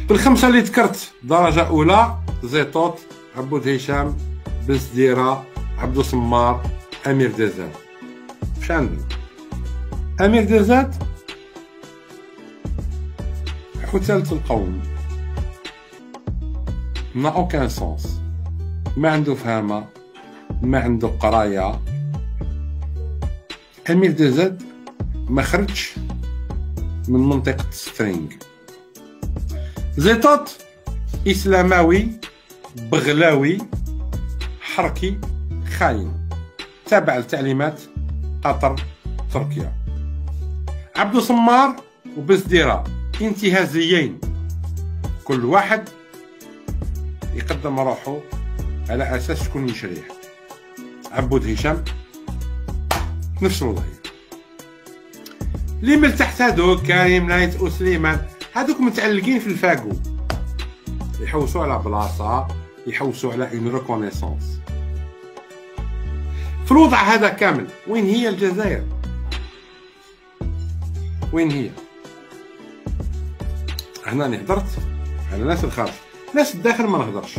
بالخمسه اللي ذكرت درجه اولى: زيطوط، عبود هشام، بن سديره، عبدو سمار، امير دزاد. واش عندنا؟ امير دزاد حثالة القوم، ما اوكان سونس، ما عنده فهمه، ما عنده قرايه. امير دزاد ما خرجش من منطقه سترينغ. زيطوط اسلاماوي، بغلاوي، حركي، خاين، تابع لتعليمات قطر، تركيا. عبدو سمار وبزديرة انتهازيين، كل واحد يقدم روحه على اساس شكون يشريه. عبود هشام نفس الوضعيه. اللي من تحت هادوك كريم، نايت وسليمان، هادوك متعلقين في الفاكو، يحوسوا على بلاصه، يحوسوا على اون ريكونيسونس. في الوضع هذا كامل وين هي الجزائر؟ وين هي؟ هنا أنا هدرت على ناس الخارج، ناس الداخل ما نهضرش.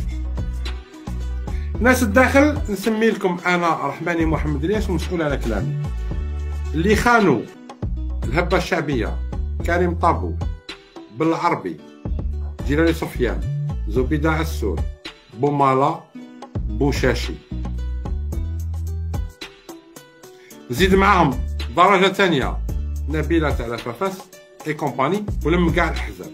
ناس الداخل نسمي لكم انا رحماني محمد الياس ومسؤول على كلامي. اللي خانوا الهبه الشعبيه: كريم طابو، بالعربي، جلالي سفيان، زبيده عسول، بومالا، بوشاشي. زيد معاهم درجه ثانيه نبيله تاع لافافاس اي كومباني، ولم كاع الاحزاب.